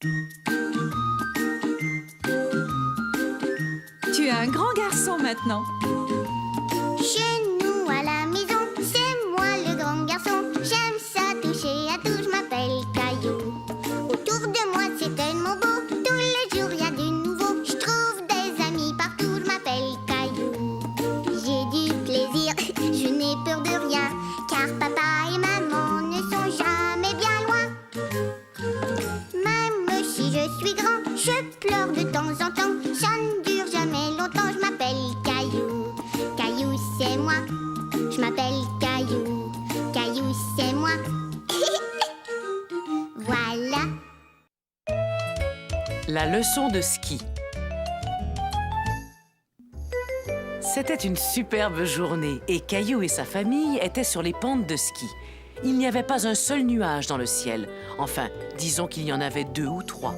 Tu es un grand garçon maintenant. Chez nous à la maison, c'est moi le grand garçon. J'aime ça toucher à tout, je m'appelle Caillou. Autour de moi c'est tellement beau, tous les jours il y a du nouveau. Je trouve des amis partout, je m'appelle Caillou. J'ai du plaisir, je n'ai peur de rien, car papa et maman ne sont jamais bien loin. Même si je suis grand, je pleure de temps en temps. Ça ne dure jamais longtemps, je m'appelle Caillou. Caillou, c'est moi. Je m'appelle Caillou. Caillou, c'est moi. Voilà. La leçon de ski. C'était une superbe journée et Caillou et sa famille étaient sur les pentes de ski. Il n'y avait pas un seul nuage dans le ciel. Enfin, disons qu'il y en avait 2 ou 3.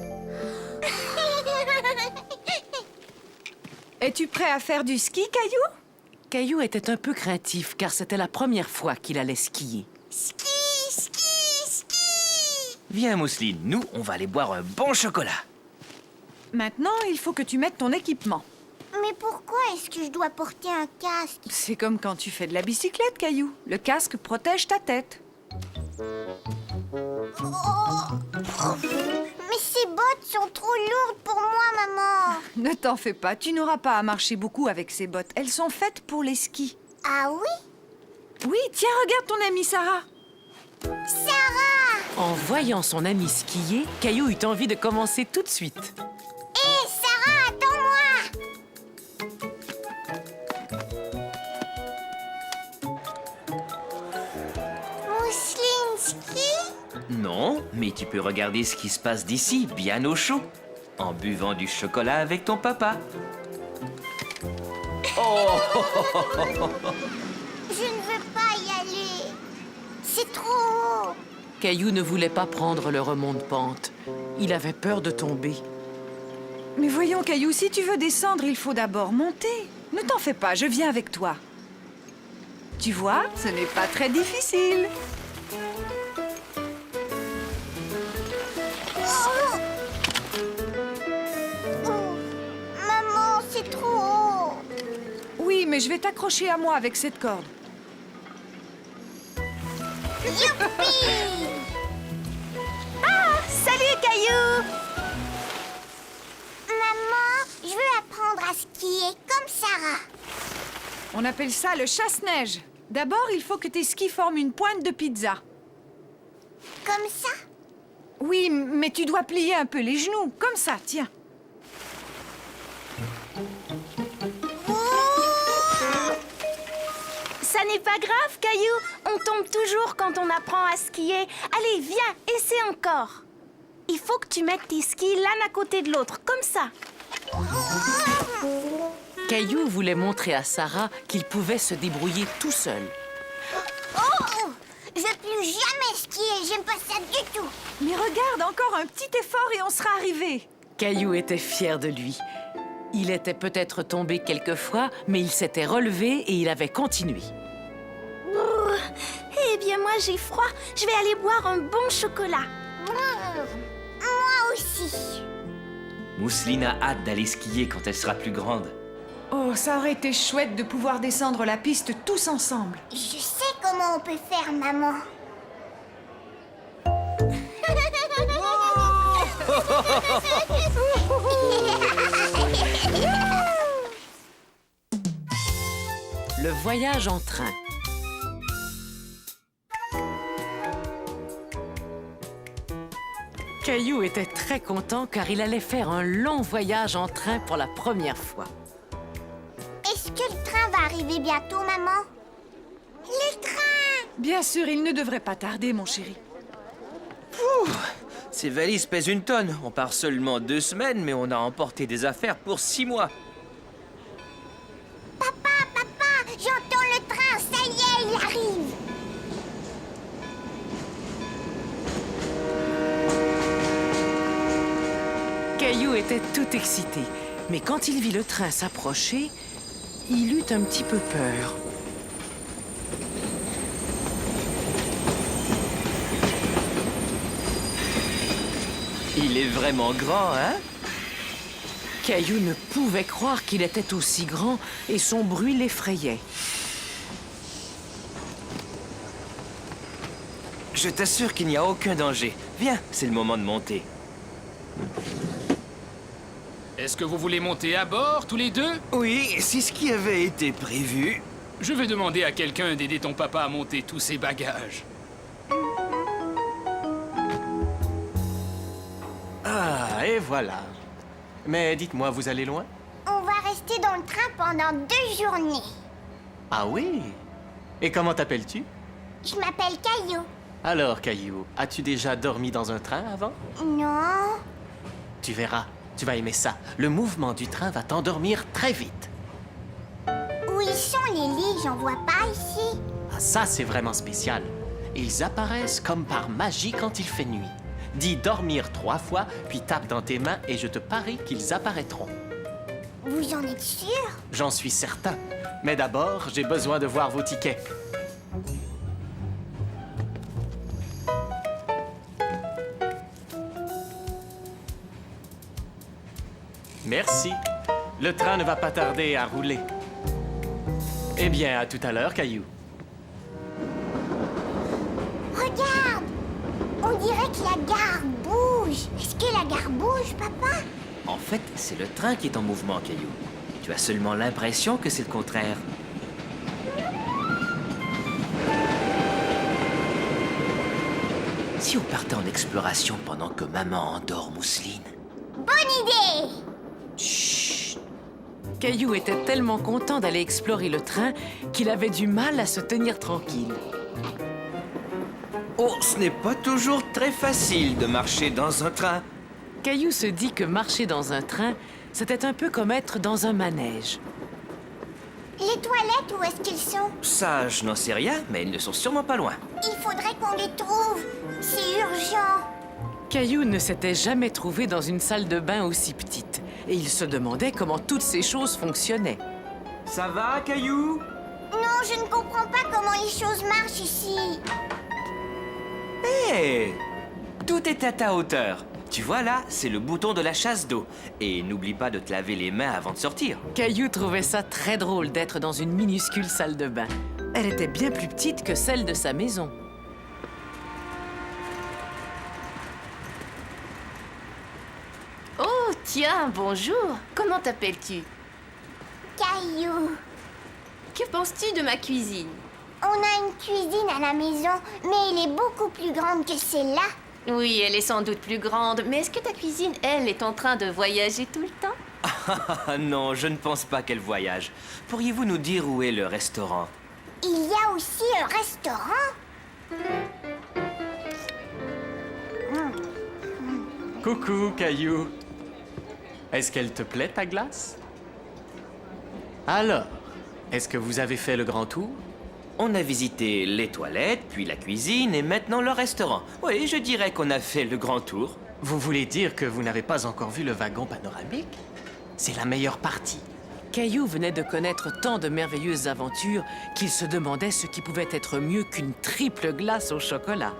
Es-tu prêt à faire du ski, Caillou? Caillou était un peu craintif car c'était la première fois qu'il allait skier. Ski, ski, ski. Viens, Mousseline, nous, on va aller boire un bon chocolat. Maintenant, il faut que tu mettes ton équipement. Mais pourquoi est-ce que je dois porter un casque? C'est comme quand tu fais de la bicyclette, Caillou. Le casque protège ta tête. Mais ces bottes sont trop lourdes pour moi, maman. Ne t'en fais pas, tu n'auras pas à marcher beaucoup avec ces bottes. Elles sont faites pour les skis. Ah oui? Oui, tiens, regarde ton amie Sarah. Sarah! En voyant son ami skier, Caillou eut envie de commencer tout de suite. Hé, Sarah, attends-moi! Mousseline ski? Non, mais tu peux regarder ce qui se passe d'ici, bien au chaud, en buvant du chocolat avec ton papa. Oh! Je ne veux pas y aller. C'est trop haut. Caillou ne voulait pas prendre le remont-de-pente. Il avait peur de tomber. Mais voyons, Caillou, si tu veux descendre, il faut d'abord monter. Ne t'en fais pas, je viens avec toi. Tu vois, ce n'est pas très difficile. Oh, maman, c'est trop haut. Oui, mais je vais t'accrocher à moi avec cette corde. Youpi! Salut, Caillou! Maman, je veux apprendre à skier comme Sarah. On appelle ça le chasse-neige. D'abord, il faut que tes skis forment une pointe de pizza. Comme ça? Oui, mais tu dois plier un peu les genoux, comme ça, tiens. Ça n'est pas grave, Caillou. On tombe toujours quand on apprend à skier. Allez, viens, essaie encore. Il faut que tu mettes tes skis l'un à côté de l'autre, comme ça. Caillou voulait montrer à Sarah qu'il pouvait se débrouiller tout seul. Oh! Je veux plus jamais skier, j'aime pas ça du tout. Mais regarde, encore un petit effort et on sera arrivé. Caillou était fier de lui. Il était peut-être tombé quelquefois, mais il s'était relevé et il avait continué. Eh bien, moi, j'ai froid. Je vais aller boire un bon chocolat. Moi aussi. Mousseline a hâte d'aller skier quand elle sera plus grande. Oh, ça aurait été chouette de pouvoir descendre la piste tous ensemble. Je sais comment on peut faire, maman. Le voyage en train. Caillou était très content car il allait faire un long voyage en train pour la première fois. Est-ce que le train va arriver bientôt, maman? Le train! Bien sûr, il ne devrait pas tarder, mon chéri. Ces valises pèsent 1 tonne. On part seulement 2 semaines, mais on a emporté des affaires pour 6 mois. Papa, j'entends le train, ça y est, il arrive. Caillou était tout excité, mais quand il vit le train s'approcher, il eut un petit peu peur. Il est vraiment grand, hein? Caillou ne pouvait croire qu'il était aussi grand et son bruit l'effrayait. Je t'assure qu'il n'y a aucun danger. Viens, c'est le moment de monter. Est-ce que vous voulez monter à bord, tous les deux? Oui, c'est ce qui avait été prévu. Je vais demander à quelqu'un d'aider ton papa à monter tous ses bagages. Ah, et voilà. Mais dites-moi, vous allez loin? On va rester dans le train pendant 2 journées. Ah oui? Et comment t'appelles-tu? Je m'appelle Caillou. Alors, Caillou, as-tu déjà dormi dans un train avant? Non. Tu verras, tu vas aimer ça. Le mouvement du train va t'endormir très vite. Où ils sont les lits? J'en vois pas ici. Ah, ça, c'est vraiment spécial. Ils apparaissent comme par magie quand il fait nuit. Dis dormir 3 fois, puis tape dans tes mains et je te parie qu'ils apparaîtront. Vous en êtes sûr? J'en suis certain. Mais d'abord, j'ai besoin de voir vos tickets. Merci. Le train ne va pas tarder à rouler. Eh bien, à tout à l'heure, Caillou. Regarde! On dirait que la gare bouge. Est-ce que la gare bouge, papa? En fait, c'est le train qui est en mouvement, Caillou. Tu as seulement l'impression que c'est le contraire. Si on partait en exploration pendant que maman endort Mousseline? Bonne idée! Chut! Caillou était tellement content d'aller explorer le train qu'il avait du mal à se tenir tranquille. Oh, ce n'est pas toujours très facile de marcher dans un train. Caillou se dit que marcher dans un train, c'était un peu comme être dans un manège. Les toilettes, où est-ce qu'ils sont? Ça, je n'en sais rien, mais ils ne sont sûrement pas loin. Il faudrait qu'on les trouve. C'est urgent. Caillou ne s'était jamais trouvé dans une salle de bain aussi petite, et il se demandait comment toutes ces choses fonctionnaient. Ça va, Caillou? Non, je ne comprends pas comment les choses marchent ici. Hé! Tout est à ta hauteur. Tu vois là, c'est le bouton de la chasse d'eau. Et n'oublie pas de te laver les mains avant de sortir. Caillou trouvait ça très drôle d'être dans une minuscule salle de bain. Elle était bien plus petite que celle de sa maison. Oh, tiens, bonjour. Comment t'appelles-tu? Caillou. Que penses-tu de ma cuisine? On a une cuisine à la maison, mais elle est beaucoup plus grande que celle-là. Oui, elle est sans doute plus grande, mais est-ce que ta cuisine, elle, est en train de voyager tout le temps? Ah non, je ne pense pas qu'elle voyage. Pourriez-vous nous dire où est le restaurant? Il y a aussi un restaurant. Coucou, Caillou. Est-ce qu'elle te plaît, ta glace? Alors, est-ce que vous avez fait le grand tour? On a visité les toilettes, puis la cuisine et maintenant le restaurant. Oui, je dirais qu'on a fait le grand tour. Vous voulez dire que vous n'avez pas encore vu le wagon panoramique? C'est la meilleure partie. Caillou venait de connaître tant de merveilleuses aventures qu'il se demandait ce qui pouvait être mieux qu'une triple glace au chocolat.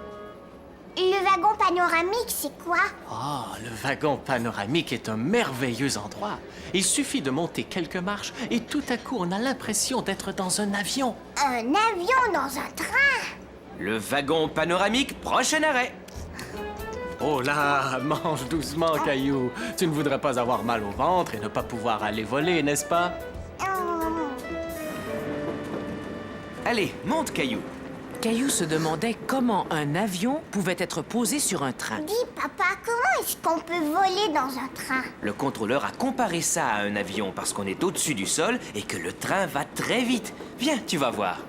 Le wagon panoramique, c'est quoi? Ah, le wagon panoramique est un merveilleux endroit. Il suffit de monter quelques marches et tout à coup, on a l'impression d'être dans un avion. Un avion dans un train? Le wagon panoramique, prochain arrêt. Oh là, mange doucement, Caillou. Tu ne voudrais pas avoir mal au ventre et ne pas pouvoir aller voler, n'est-ce pas? Allez, monte, Caillou. Caillou se demandait comment un avion pouvait être posé sur un train. Dis, papa, comment est-ce qu'on peut voler dans un train? Le contrôleur a comparé ça à un avion parce qu'on est au-dessus du sol et que le train va très vite. Viens, tu vas voir.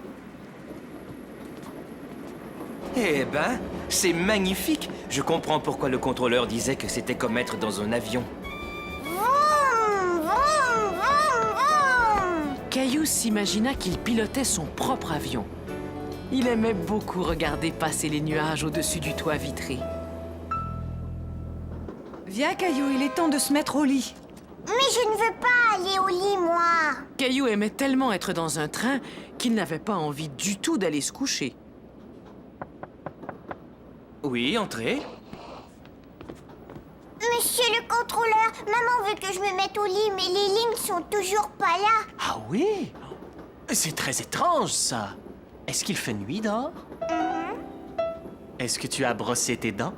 Eh ben, c'est magnifique. Je comprends pourquoi le contrôleur disait que c'était comme être dans un avion. Vroom, vroom, vroom, vroom. Caillou s'imagina qu'il pilotait son propre avion. Il aimait beaucoup regarder passer les nuages au-dessus du toit vitré. Viens, Caillou, il est temps de se mettre au lit. Mais je ne veux pas aller au lit, moi. Caillou aimait tellement être dans un train qu'il n'avait pas envie du tout d'aller se coucher. Oui, entrez. Monsieur le contrôleur, maman veut que je me mette au lit, mais les lignes sont toujours pas là. Ah oui? C'est très étrange, ça. Est-ce qu'il fait nuit dehors? Est-ce que tu as brossé tes dents?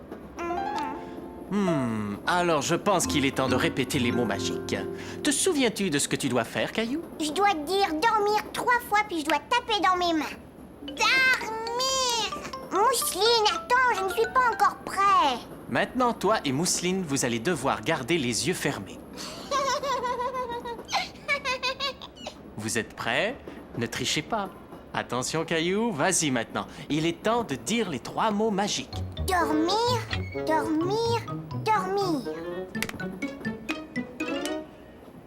Alors je pense qu'il est temps de répéter les mots magiques. Te souviens-tu de ce que tu dois faire, Caillou? Je dois dire dormir 3 fois, puis je dois taper dans mes mains. Dormir! Mousseline, attends, je ne suis pas encore prêt. Maintenant, toi et Mousseline, vous allez devoir garder les yeux fermés. Vous êtes prêts? Ne trichez pas. Attention, Caillou, vas-y maintenant. Il est temps de dire les 3 mots magiques. Dormir, dormir, dormir.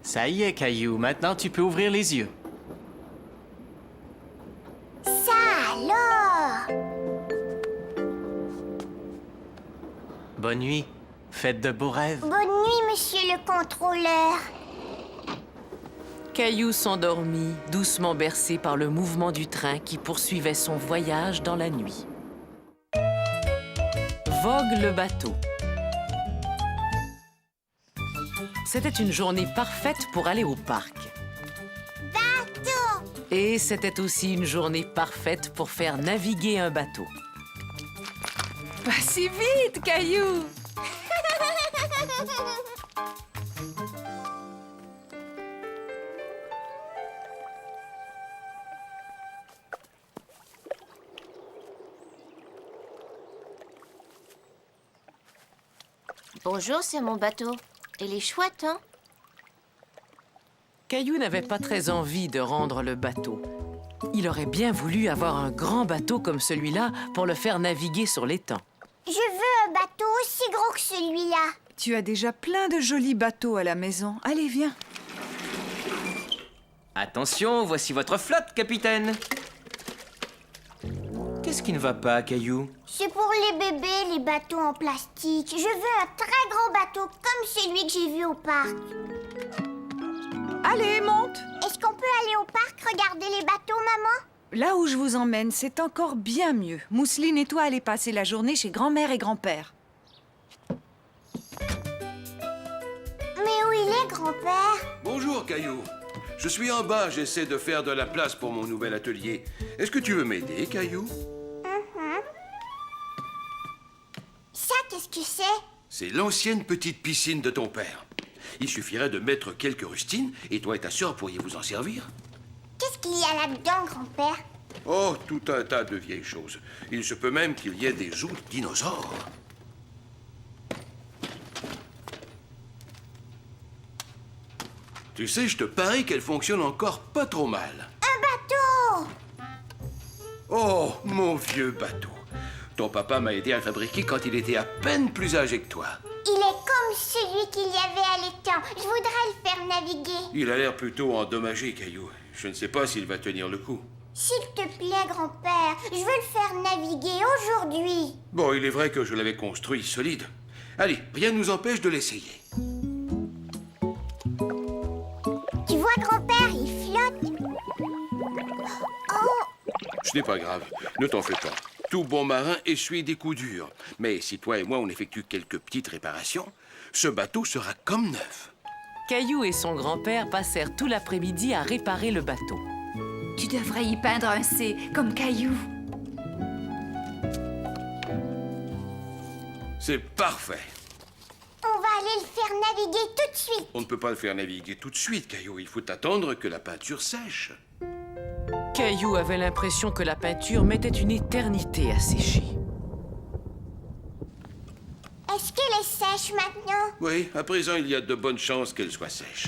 Ça y est, Caillou, maintenant tu peux ouvrir les yeux. Ça alors! Bonne nuit. Faites de beaux rêves. Bonne nuit, monsieur le contrôleur. Caillou s'endormit, doucement bercé par le mouvement du train qui poursuivait son voyage dans la nuit. Vogue le bateau. C'était une journée parfaite pour aller au parc. Bateau! Et c'était aussi une journée parfaite pour faire naviguer un bateau. Pas si vite, Caillou! Bonjour, c'est mon bateau. Il est chouette, hein? Caillou n'avait pas très envie de rendre le bateau. Il aurait bien voulu avoir un grand bateau comme celui-là pour le faire naviguer sur l'étang. Je veux un bateau aussi gros que celui-là. Tu as déjà plein de jolis bateaux à la maison. Allez, viens. Attention, voici votre flotte, capitaine. Qu'est-ce qui ne va pas, Caillou? C'est pour les bébés, les bateaux en plastique. Je veux un très grand bateau comme celui que j'ai vu au parc. Allez, monte! Est-ce qu'on peut aller au parc regarder les bateaux, maman? Là où je vous emmène, c'est encore bien mieux. Mousseline et toi allez passer la journée chez grand-mère et grand-père. Mais où il est, grand-père? Bonjour, Caillou. Je suis en bas, j'essaie de faire de la place pour mon nouvel atelier. Est-ce que tu veux m'aider, Caillou? Ça, qu'est-ce que c'est? C'est l'ancienne petite piscine de ton père. Il suffirait de mettre quelques rustines et toi et ta sœur pourriez vous en servir. Qu'est-ce qu'il y a là-dedans, grand-père? Oh, tout un tas de vieilles choses. Il se peut même qu'il y ait des os de dinosaures. Tu sais, je te parie qu'elle fonctionne encore pas trop mal. Un bateau! Oh, mon vieux bateau. Ton papa m'a aidé à le fabriquer quand il était à peine plus âgé que toi. Il est comme celui qu'il y avait à l'étang. Je voudrais le faire naviguer. Il a l'air plutôt endommagé, Caillou. Je ne sais pas s'il va tenir le coup. S'il te plaît, grand-père, je veux le faire naviguer aujourd'hui. Bon, il est vrai que je l'avais construit solide. Allez, rien ne nous empêche de l'essayer. Tu vois, grand-père, il flotte. Oh! Ce n'est pas grave, ne t'en fais pas. Tout bon marin essuie des coups durs. Mais si toi et moi on effectue quelques petites réparations, ce bateau sera comme neuf. Caillou et son grand-père passèrent tout l'après-midi à réparer le bateau. Tu devrais y peindre un C, comme Caillou. C'est parfait. On va aller le faire naviguer tout de suite. On ne peut pas le faire naviguer tout de suite, Caillou. Il faut attendre que la peinture sèche. Caillou avait l'impression que la peinture mettait une éternité à sécher. Est-ce qu'elle est sèche maintenant? Oui, à présent, il y a de bonnes chances qu'elle soit sèche.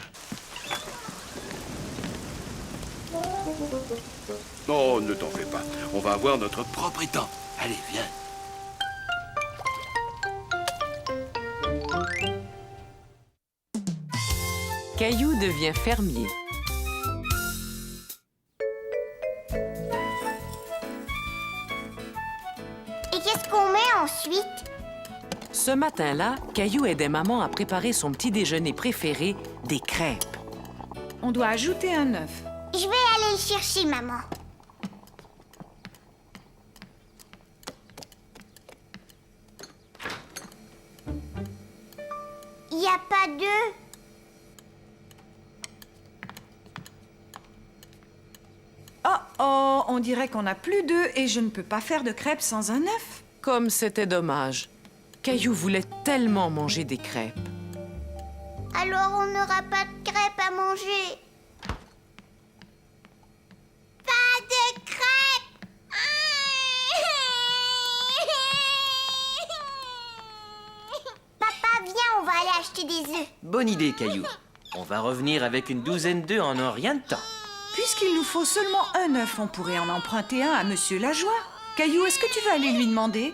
Oh, ne t'en fais pas. On va avoir notre propre étang. Allez, viens. Caillou devient fermier. Et qu'est-ce qu'on met ensuite? Ce matin-là, Caillou aidait maman à préparer son petit déjeuner préféré, des crêpes. On doit ajouter un œuf. Je vais aller le chercher, maman. a pas d'œufs. Oh, on dirait qu'on n'a plus d'œufs et je ne peux pas faire de crêpes sans un œuf. Comme c'était dommage. Caillou voulait tellement manger des crêpes. Alors on n'aura pas de crêpes à manger. Pas de crêpes. Papa, viens, on va aller acheter des œufs. Bonne idée, Caillou. On va revenir avec une douzaine d'œufs en un rien de temps. Puisqu'il nous faut seulement un œuf, on pourrait en emprunter un à Monsieur Lajoie. Caillou, est-ce que tu veux aller lui demander?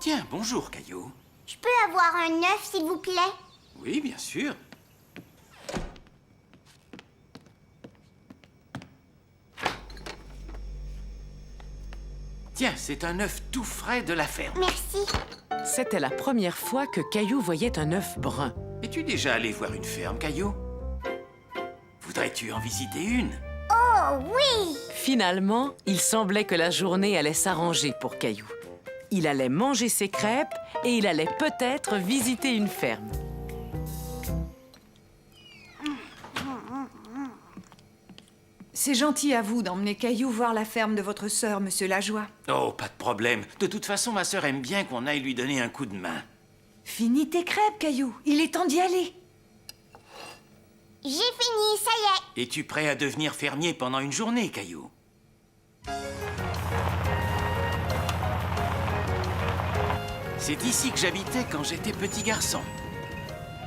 Tiens, bonjour, Caillou. Je peux avoir un œuf, s'il vous plaît? Oui, bien sûr. Tiens, c'est un œuf tout frais de la ferme. Merci. C'était la première fois que Caillou voyait un œuf brun. Es-tu déjà allé voir une ferme, Caillou? Voudrais-tu en visiter une? Oh, oui! Finalement, il semblait que la journée allait s'arranger pour Caillou. Il allait manger ses crêpes et il allait peut-être visiter une ferme. C'est gentil à vous d'emmener Caillou voir la ferme de votre sœur, Monsieur Lajoie. Oh, pas de problème. De toute façon, ma sœur aime bien qu'on aille lui donner un coup de main. Finis tes crêpes, Caillou. Il est temps d'y aller. J'ai fini, ça y est. Es-tu prêt à devenir fermier pendant une journée, Caillou? C'est ici que j'habitais quand j'étais petit garçon.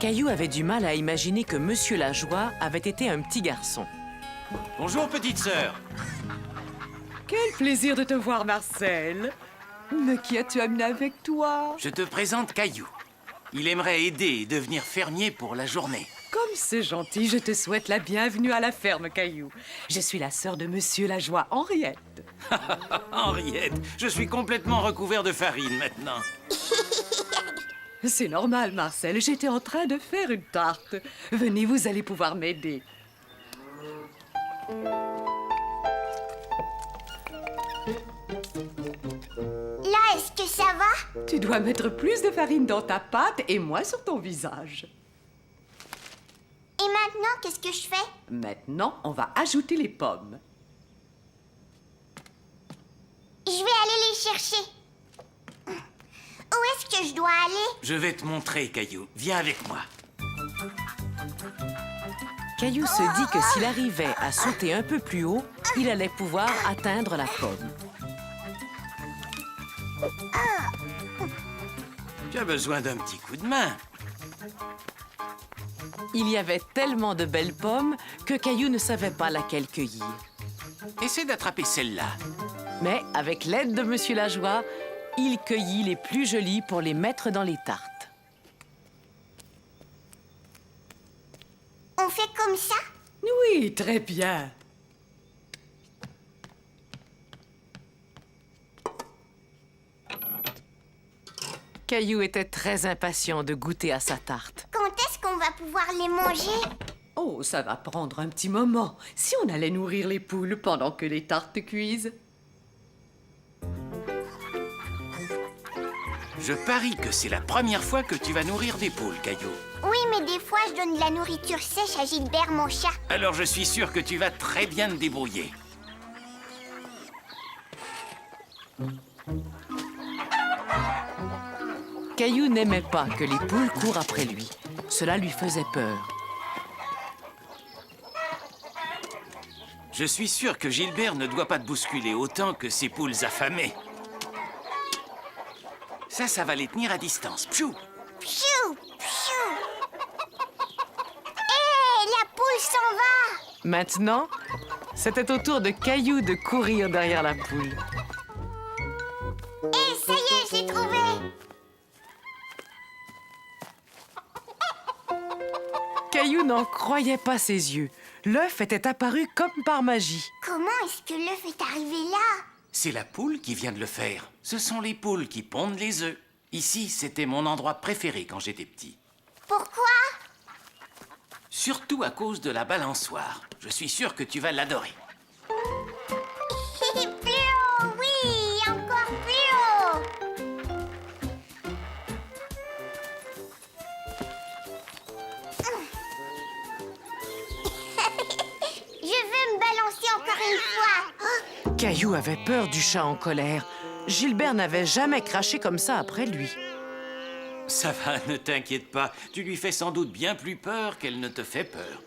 Caillou avait du mal à imaginer que Monsieur Lajoie avait été un petit garçon. Bonjour, petite sœur. Quel plaisir de te voir, Marcel. Mais qui as-tu amené avec toi? Je te présente Caillou. Il aimerait aider et devenir fermier pour la journée. Comme c'est gentil, je te souhaite la bienvenue à la ferme, Caillou. Je suis la sœur de Monsieur Lajoie, Henriette. Henriette, je suis complètement recouvert de farine maintenant. C'est normal, Marcel. J'étais en train de faire une tarte. Venez, vous allez pouvoir m'aider. Là, est-ce que ça va? Tu dois mettre plus de farine dans ta pâte et moins sur ton visage. Et maintenant, qu'est-ce que je fais? Maintenant, on va ajouter les pommes. Je vais aller les chercher. Où est-ce que je dois aller? Je vais te montrer, Caillou. Viens avec moi. Caillou se dit que s'il arrivait à sauter un peu plus haut, il allait pouvoir atteindre la pomme. Tu as besoin d'un petit coup de main. Il y avait tellement de belles pommes que Caillou ne savait pas laquelle cueillir. Essaie d'attraper celle-là. Mais avec l'aide de Monsieur Lajoie, il cueillit les plus jolies pour les mettre dans les tartes. On fait comme ça? Oui, très bien. Caillou était très impatient de goûter à sa tarte. Quand est-ce qu'on va pouvoir les manger? Oh, ça va prendre un petit moment. Si on allait nourrir les poules pendant que les tartes cuisent. Je parie que c'est la première fois que tu vas nourrir des poules, Caillou. Oui, mais des fois, je donne de la nourriture sèche à Gilbert, mon chat. Alors je suis sûr que tu vas très bien te débrouiller. Caillou n'aimait pas que les poules courent après lui. Cela lui faisait peur. Je suis sûr que Gilbert ne doit pas te bousculer autant que ces poules affamées. Ça va les tenir à distance. Pfiou! Pfiou! Pfiou! Hé, la poule s'en va! Maintenant, c'était au tour de Caillou de courir derrière la poule. Hé, ça y est, je l'ai trouvé! Caillou n'en croyait pas ses yeux. L'œuf était apparu comme par magie. Comment est-ce que l'œuf est arrivé là? C'est la poule qui vient de le faire. Ce sont les poules qui pondent les œufs. Ici, c'était mon endroit préféré quand j'étais petit. Pourquoi? Surtout à cause de la balançoire. Je suis sûr que tu vas l'adorer. Plus haut, oui, recommencer encore une fois. Oh, Caillou avait peur du chat en colère. Gilbert n'avait jamais craché comme ça après lui. Ça va, ne t'inquiète pas. Tu lui fais sans doute bien plus peur qu'elle ne te fait peur.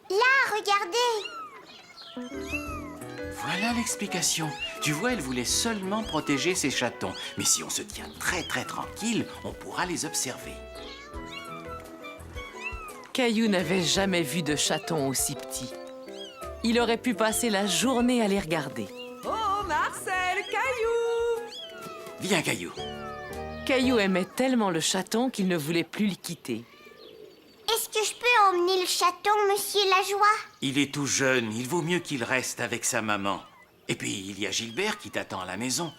là, regardez. Voilà l'explication. Tu vois, elle voulait seulement protéger ses chatons. Mais si on se tient très tranquille, on pourra les observer. Caillou n'avait jamais vu de chaton aussi petit. Il aurait pu passer la journée à les regarder. Oh, Marcel, Caillou! Viens, Caillou. Caillou aimait tellement le chaton qu'il ne voulait plus le quitter. Est-ce que je peux emmener le chaton, monsieur Lajoie? Il est tout jeune, il vaut mieux qu'il reste avec sa maman. Et puis, il y a Gilbert qui t'attend à la maison.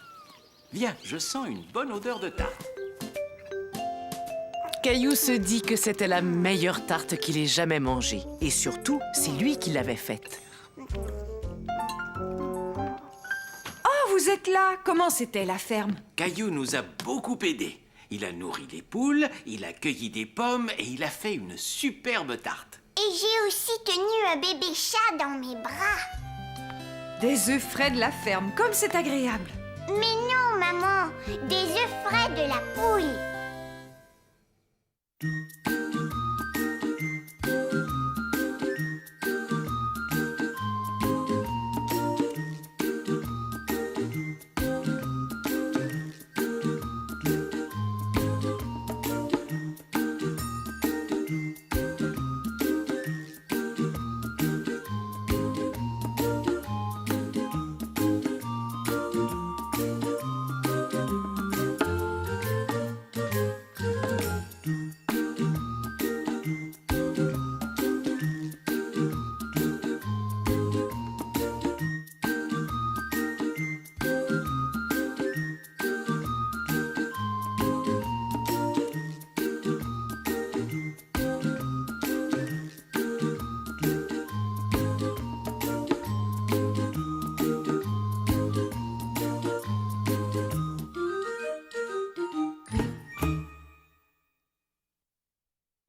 Viens, je sens une bonne odeur de tarte. Caillou se dit que c'était la meilleure tarte qu'il ait jamais mangée. Et surtout, c'est lui qui l'avait faite. Oh, vous êtes là! Comment c'était la ferme? Caillou nous a beaucoup aidés. Il a nourri les poules, il a cueilli des pommes et il a fait une superbe tarte. Et j'ai aussi tenu un bébé chat dans mes bras. Des œufs frais de la ferme, comme c'est agréable. Mais non, maman, des œufs frais de la poule.